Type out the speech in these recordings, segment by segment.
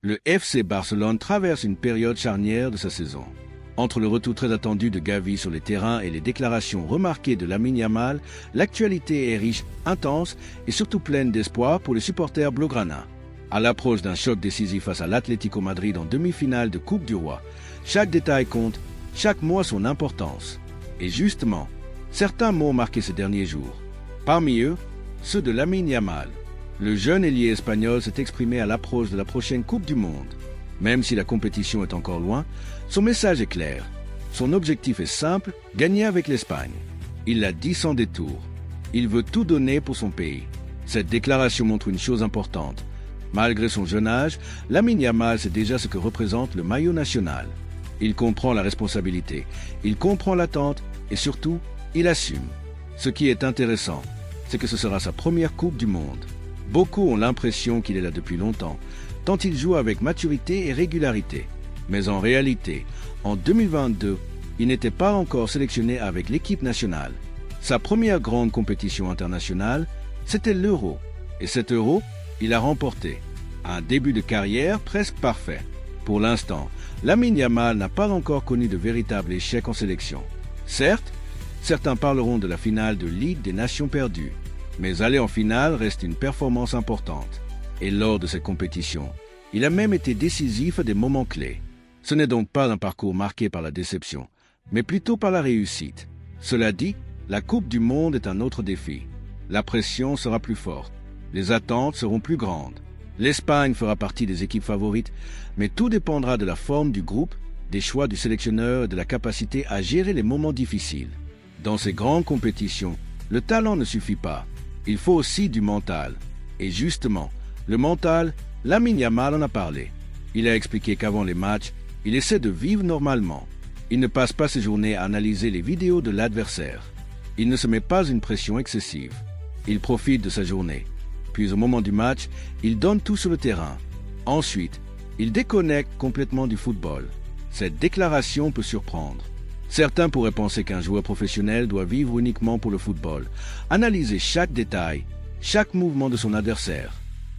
Le FC Barcelone traverse une période charnière de sa saison. Entre le retour très attendu de Gavi sur les terrains et les déclarations remarquées de Lamine Yamal, l'actualité est riche, intense et surtout pleine d'espoir pour les supporters blaugrana. À l'approche d'un choc décisif face à l'Atlético Madrid en demi-finale de Coupe du Roi, chaque détail compte, chaque mot a son importance. Et justement, certains mots ont marqué ces derniers jours. Parmi eux, ceux de Lamine Yamal. Le jeune ailier espagnol s'est exprimé à l'approche de la prochaine Coupe du Monde. Même si la compétition est encore loin, son message est clair. Son objectif est simple, gagner avec l'Espagne. Il l'a dit sans détour. Il veut tout donner pour son pays. Cette déclaration montre une chose importante. Malgré son jeune âge, Lamine Yamal sait déjà ce que représente le maillot national. Il comprend la responsabilité, il comprend l'attente et surtout, il assume. Ce qui est intéressant, c'est que ce sera sa première Coupe du Monde. Beaucoup ont l'impression qu'il est là depuis longtemps, tant il joue avec maturité et régularité. Mais en réalité, en 2022, il n'était pas encore sélectionné avec l'équipe nationale. Sa première grande compétition internationale, c'était l'Euro. Et cet Euro, il a remporté. Un début de carrière presque parfait. Pour l'instant, Lamine Yamal n'a pas encore connu de véritable échec en sélection. Certes, certains parleront de la finale de Ligue des Nations perdues. Mais aller en finale reste une performance importante. Et lors de cette compétition, il a même été décisif à des moments clés. Ce n'est donc pas un parcours marqué par la déception, mais plutôt par la réussite. Cela dit, la Coupe du Monde est un autre défi. La pression sera plus forte, les attentes seront plus grandes. L'Espagne fera partie des équipes favorites, mais tout dépendra de la forme du groupe, des choix du sélectionneur et de la capacité à gérer les moments difficiles. Dans ces grandes compétitions, le talent ne suffit pas. Il faut aussi du mental. Et justement, le mental, Lamine Yamal en a parlé. Il a expliqué qu'avant les matchs, il essaie de vivre normalement. Il ne passe pas ses journées à analyser les vidéos de l'adversaire. Il ne se met pas une pression excessive. Il profite de sa journée. Puis au moment du match, il donne tout sur le terrain. Ensuite, il déconnecte complètement du football. Cette déclaration peut surprendre. Certains pourraient penser qu'un joueur professionnel doit vivre uniquement pour le football, analyser chaque détail, chaque mouvement de son adversaire.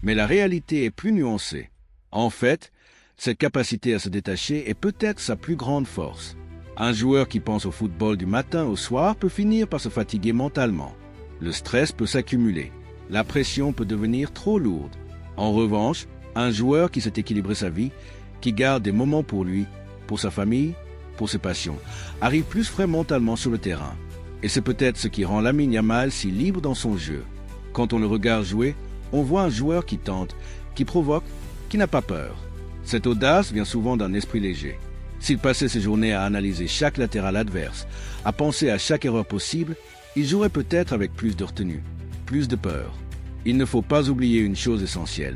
Mais la réalité est plus nuancée. En fait, cette capacité à se détacher est peut-être sa plus grande force. Un joueur qui pense au football du matin au soir peut finir par se fatiguer mentalement. Le stress peut s'accumuler. La pression peut devenir trop lourde. En revanche, un joueur qui sait équilibrer sa vie, qui garde des moments pour lui, pour sa famille, pour ses passions, arrive plus frais mentalement sur le terrain. Et c'est peut-être ce qui rend Lamine Yamal si libre dans son jeu. Quand on le regarde jouer, on voit un joueur qui tente, qui provoque, qui n'a pas peur. Cette audace vient souvent d'un esprit léger. S'il passait ses journées à analyser chaque latéral adverse, à penser à chaque erreur possible, il jouerait peut-être avec plus de retenue, plus de peur. Il ne faut pas oublier une chose essentielle.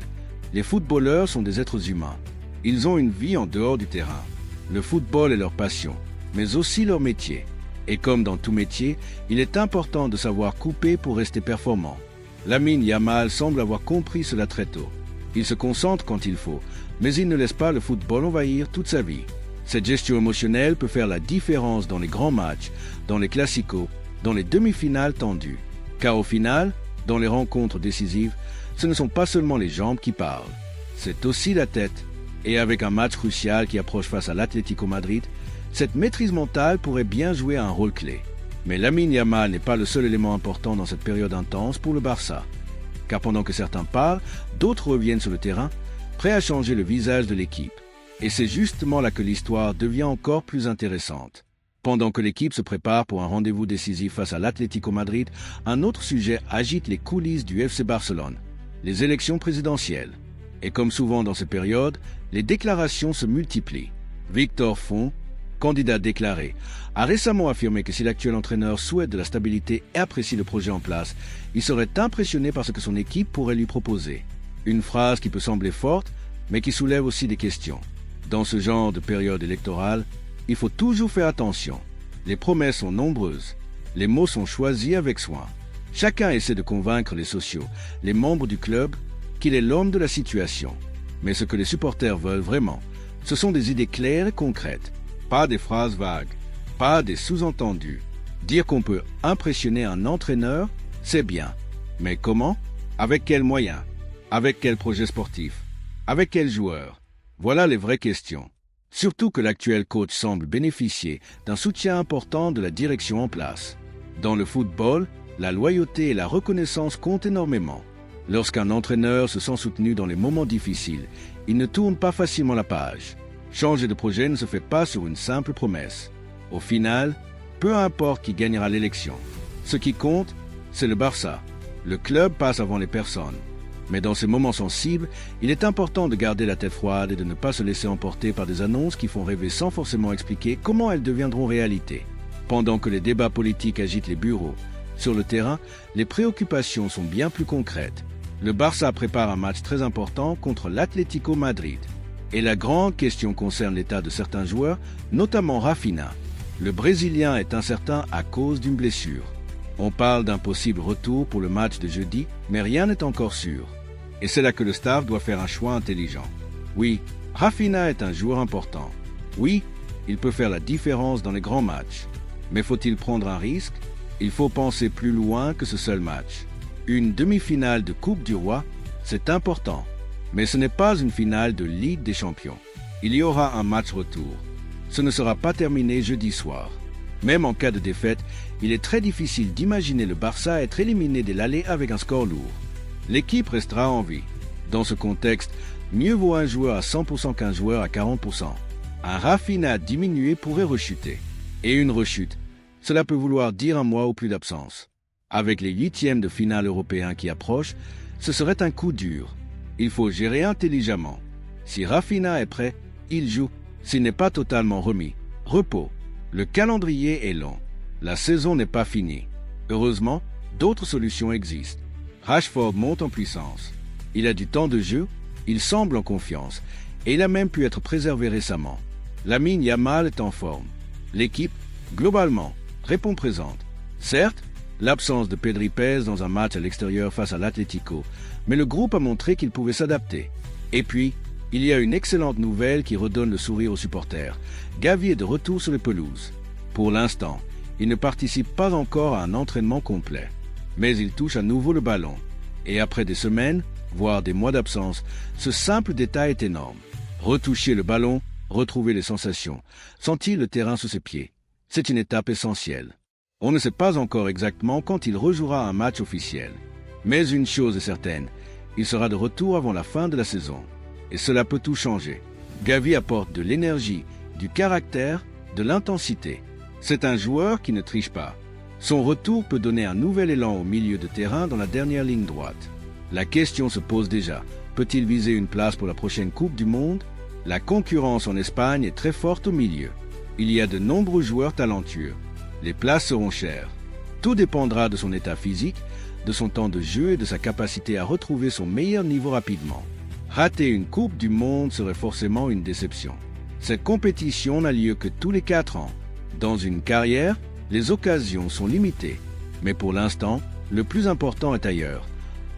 Les footballeurs sont des êtres humains. Ils ont une vie en dehors du terrain. Le football est leur passion, mais aussi leur métier. Et comme dans tout métier, il est important de savoir couper pour rester performant. Lamine Yamal semble avoir compris cela très tôt. Il se concentre quand il faut, mais il ne laisse pas le football envahir toute sa vie. Cette gestion émotionnelle peut faire la différence dans les grands matchs, dans les classicos, dans les demi-finales tendues. Car au final, dans les rencontres décisives, ce ne sont pas seulement les jambes qui parlent, c'est aussi la tête. Et avec un match crucial qui approche face à l'Atlético Madrid, cette maîtrise mentale pourrait bien jouer un rôle clé. Mais Lamine Yamal n'est pas le seul élément important dans cette période intense pour le Barça. Car pendant que certains parlent, d'autres reviennent sur le terrain, prêts à changer le visage de l'équipe. Et c'est justement là que l'histoire devient encore plus intéressante. Pendant que l'équipe se prépare pour un rendez-vous décisif face à l'Atlético Madrid, un autre sujet agite les coulisses du FC Barcelone, les élections présidentielles. Et comme souvent dans ces périodes, les déclarations se multiplient. Victor Font, candidat déclaré, a récemment affirmé que si l'actuel entraîneur souhaite de la stabilité et apprécie le projet en place, il serait impressionné par ce que son équipe pourrait lui proposer. Une phrase qui peut sembler forte, mais qui soulève aussi des questions. Dans ce genre de période électorale, il faut toujours faire attention. Les promesses sont nombreuses, les mots sont choisis avec soin. Chacun essaie de convaincre les sociaux, les membres du club, qu'il est l'homme de la situation. Mais ce que les supporters veulent vraiment, ce sont des idées claires et concrètes. Pas des phrases vagues, pas des sous-entendus. Dire qu'on peut impressionner un entraîneur, c'est bien. Mais comment? Avec quels moyens? Avec quel projet sportif? Avec quels joueurs? Voilà les vraies questions. Surtout que l'actuel coach semble bénéficier d'un soutien important de la direction en place. Dans le football, la loyauté et la reconnaissance comptent énormément. Lorsqu'un entraîneur se sent soutenu dans les moments difficiles, il ne tourne pas facilement la page. Changer de projet ne se fait pas sur une simple promesse. Au final, peu importe qui gagnera l'élection. Ce qui compte, c'est le Barça. Le club passe avant les personnes. Mais dans ces moments sensibles, il est important de garder la tête froide et de ne pas se laisser emporter par des annonces qui font rêver sans forcément expliquer comment elles deviendront réalité. Pendant que les débats politiques agitent les bureaux, sur le terrain, les préoccupations sont bien plus concrètes. Le Barça prépare un match très important contre l'Atlético Madrid. Et la grande question concerne l'état de certains joueurs, notamment Rafinha. Le Brésilien est incertain à cause d'une blessure. On parle d'un possible retour pour le match de jeudi, mais rien n'est encore sûr. Et c'est là que le staff doit faire un choix intelligent. Oui, Rafinha est un joueur important. Oui, il peut faire la différence dans les grands matchs. Mais faut-il prendre un risque? Il faut penser plus loin que ce seul match. Une demi-finale de Coupe du Roi, c'est important. Mais ce n'est pas une finale de Ligue des Champions. Il y aura un match retour. Ce ne sera pas terminé jeudi soir. Même en cas de défaite, il est très difficile d'imaginer le Barça être éliminé dès l'aller avec un score lourd. L'équipe restera en vie. Dans ce contexte, mieux vaut un joueur à 100% qu'un joueur à 40%. Un Rafinha diminué pourrait rechuter. Et une rechute, cela peut vouloir dire un mois ou plus d'absence. Avec les 8e de finale européens qui approchent, ce serait un coup dur. Il faut gérer intelligemment. Si Rafinha est prêt, il joue. S'il n'est pas totalement remis, repos. Le calendrier est long. La saison n'est pas finie. Heureusement, d'autres solutions existent. Rashford monte en puissance. Il a du temps de jeu, il semble en confiance, et il a même pu être préservé récemment. Lamine Yamal est en forme. L'équipe, globalement, répond présente. Certes, l'absence de Pedri pèse dans un match à l'extérieur face à l'Atlético, mais le groupe a montré qu'il pouvait s'adapter. Et puis, il y a une excellente nouvelle qui redonne le sourire aux supporters. Gavi est de retour sur les pelouses. Pour l'instant, il ne participe pas encore à un entraînement complet. Mais il touche à nouveau le ballon. Et après des semaines, voire des mois d'absence, ce simple détail est énorme. Retoucher le ballon, retrouver les sensations, sentir le terrain sous ses pieds. C'est une étape essentielle. On ne sait pas encore exactement quand il rejouera un match officiel. Mais une chose est certaine, il sera de retour avant la fin de la saison. Et cela peut tout changer. Gavi apporte de l'énergie, du caractère, de l'intensité. C'est un joueur qui ne triche pas. Son retour peut donner un nouvel élan au milieu de terrain dans la dernière ligne droite. La question se pose déjà. Peut-il viser une place pour la prochaine Coupe du Monde? La concurrence en Espagne est très forte au milieu. Il y a de nombreux joueurs talentueux. Les places seront chères. Tout dépendra de son état physique, de son temps de jeu et de sa capacité à retrouver son meilleur niveau rapidement. Rater une Coupe du Monde serait forcément une déception. Cette compétition n'a lieu que tous les 4 ans. Dans une carrière, les occasions sont limitées. Mais pour l'instant, le plus important est ailleurs.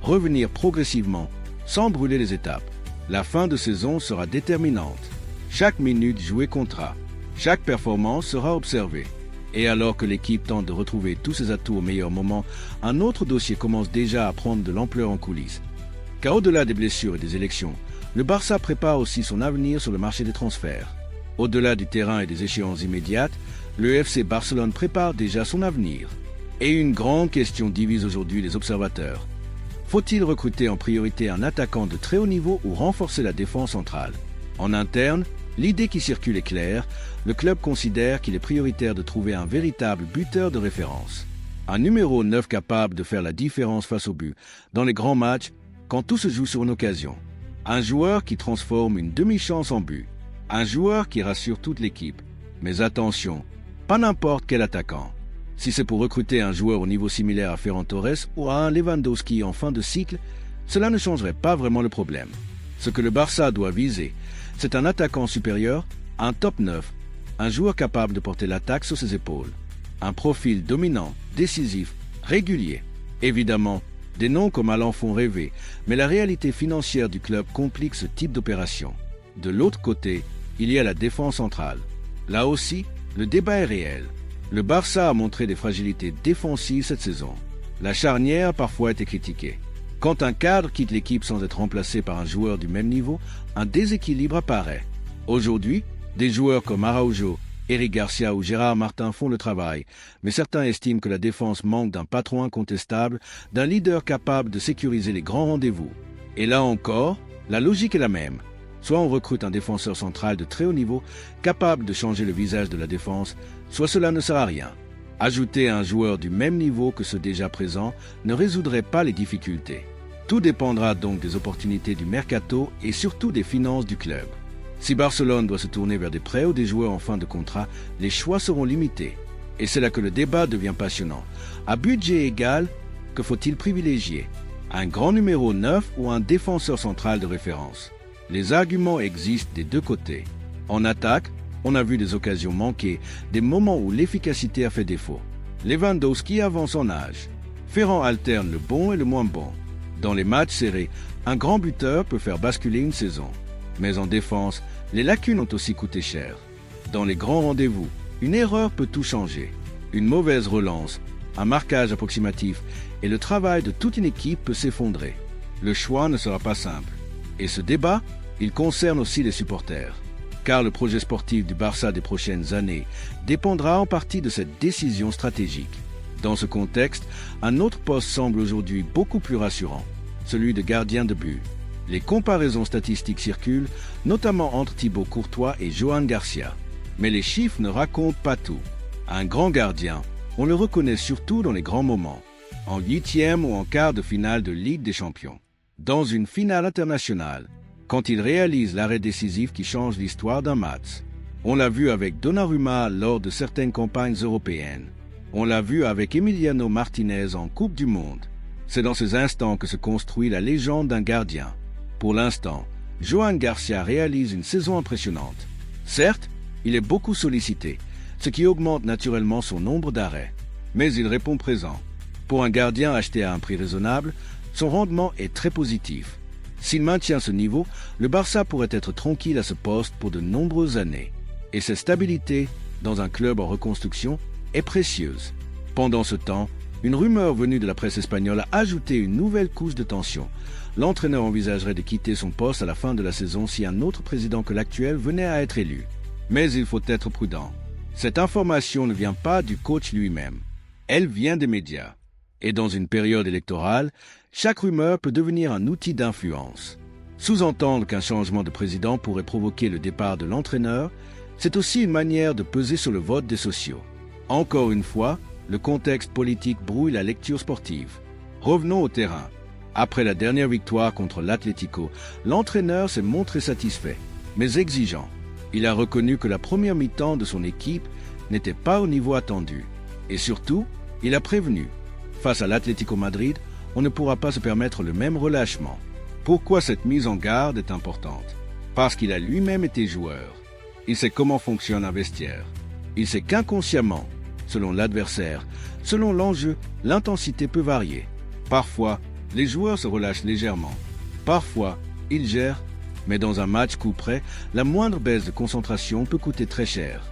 Revenir progressivement, sans brûler les étapes. La fin de saison sera déterminante. Chaque minute jouée comptera. Chaque performance sera observée. Et alors que l'équipe tente de retrouver tous ses atouts au meilleur moment, un autre dossier commence déjà à prendre de l'ampleur en coulisses. Car au-delà des blessures et des élections, le Barça prépare aussi son avenir sur le marché des transferts. Au-delà du terrain et des échéances immédiates, le FC Barcelone prépare déjà son avenir. Et une grande question divise aujourd'hui les observateurs. Faut-il recruter en priorité un attaquant de très haut niveau ou renforcer la défense centrale? En interne, l'idée qui circule est claire, le club considère qu'il est prioritaire de trouver un véritable buteur de référence. Un numéro 9 capable de faire la différence face au but, dans les grands matchs, quand tout se joue sur une occasion. Un joueur qui transforme une demi-chance en but. Un joueur qui rassure toute l'équipe. Mais attention, pas n'importe quel attaquant. Si c'est pour recruter un joueur au niveau similaire à Ferran Torres ou à un Lewandowski en fin de cycle, cela ne changerait pas vraiment le problème. Ce que le Barça doit viser, c'est un attaquant supérieur, un top 9, un joueur capable de porter l'attaque sur ses épaules. Un profil dominant, décisif, régulier. Évidemment, des noms comme Haaland font rêver, mais la réalité financière du club complique ce type d'opération. De l'autre côté, il y a la défense centrale. Là aussi, le débat est réel. Le Barça a montré des fragilités défensives cette saison. La charnière a parfois été critiquée. Quand un cadre quitte l'équipe sans être remplacé par un joueur du même niveau, un déséquilibre apparaît. Aujourd'hui, des joueurs comme Araujo, Eric Garcia ou Gérard Martin font le travail, mais certains estiment que la défense manque d'un patron incontestable, d'un leader capable de sécuriser les grands rendez-vous. Et là encore, la logique est la même. Soit on recrute un défenseur central de très haut niveau, capable de changer le visage de la défense, soit cela ne sert à rien. Ajouter un joueur du même niveau que ceux déjà présents ne résoudrait pas les difficultés. Tout dépendra donc des opportunités du mercato et surtout des finances du club. Si Barcelone doit se tourner vers des prêts ou des joueurs en fin de contrat, les choix seront limités. Et c'est là que le débat devient passionnant. À budget égal, que faut-il privilégier? Un grand numéro 9 ou un défenseur central de référence? Les arguments existent des deux côtés. En attaque, on a vu des occasions manquées, des moments où l'efficacité a fait défaut. Lewandowski avance en âge. Ferran alterne le bon et le moins bon. Dans les matchs serrés, un grand buteur peut faire basculer une saison. Mais en défense, les lacunes ont aussi coûté cher. Dans les grands rendez-vous, une erreur peut tout changer. Une mauvaise relance, un marquage approximatif et le travail de toute une équipe peut s'effondrer. Le choix ne sera pas simple. Et ce débat, il concerne aussi les supporters. Car le projet sportif du Barça des prochaines années dépendra en partie de cette décision stratégique. Dans ce contexte, un autre poste semble aujourd'hui beaucoup plus rassurant, celui de gardien de but. Les comparaisons statistiques circulent, notamment entre Thibaut Courtois et Johan Garcia. Mais les chiffres ne racontent pas tout. Un grand gardien, on le reconnaît surtout dans les grands moments, en 8e ou en quart de finale de Ligue des Champions. Dans une finale internationale, quand il réalise l'arrêt décisif qui change l'histoire d'un match. On l'a vu avec Donnarumma lors de certaines campagnes européennes. On l'a vu avec Emiliano Martinez en Coupe du Monde. C'est dans ces instants que se construit la légende d'un gardien. Pour l'instant, Johan Garcia réalise une saison impressionnante. Certes, il est beaucoup sollicité, ce qui augmente naturellement son nombre d'arrêts. Mais il répond présent. Pour un gardien acheté à un prix raisonnable, son rendement est très positif. S'il maintient ce niveau, le Barça pourrait être tranquille à ce poste pour de nombreuses années. Et cette stabilité, dans un club en reconstruction, est précieuse. Pendant ce temps, une rumeur venue de la presse espagnole a ajouté une nouvelle couche de tension. L'entraîneur envisagerait de quitter son poste à la fin de la saison si un autre président que l'actuel venait à être élu. Mais il faut être prudent. Cette information ne vient pas du coach lui-même. Elle vient des médias. Et dans une période électorale, chaque rumeur peut devenir un outil d'influence. Sous-entendre qu'un changement de président pourrait provoquer le départ de l'entraîneur, c'est aussi une manière de peser sur le vote des sociaux. Encore une fois, le contexte politique brouille la lecture sportive. Revenons au terrain. Après la dernière victoire contre l'Atlético, l'entraîneur s'est montré satisfait, mais exigeant. Il a reconnu que la première mi-temps de son équipe n'était pas au niveau attendu. Et surtout, il a prévenu. Face à l'Atlético Madrid, on ne pourra pas se permettre le même relâchement. Pourquoi cette mise en garde est importante? Parce qu'il a lui-même été joueur. Il sait comment fonctionne un vestiaire. Il sait qu'inconsciemment, selon l'adversaire, selon l'enjeu, l'intensité peut varier. Parfois, les joueurs se relâchent légèrement. Parfois, ils gèrent, mais dans un match coup près, la moindre baisse de concentration peut coûter très cher.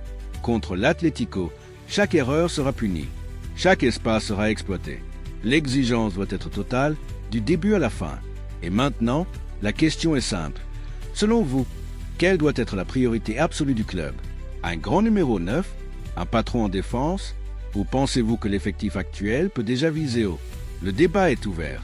Contre l'Atlético, chaque erreur sera punie. Chaque espace sera exploité. L'exigence doit être totale, du début à la fin. Et maintenant, la question est simple. Selon vous, quelle doit être la priorité absolue du club? Un grand numéro 9? Un patron en défense? Ou pensez-vous que l'effectif actuel peut déjà viser haut? Le débat est ouvert.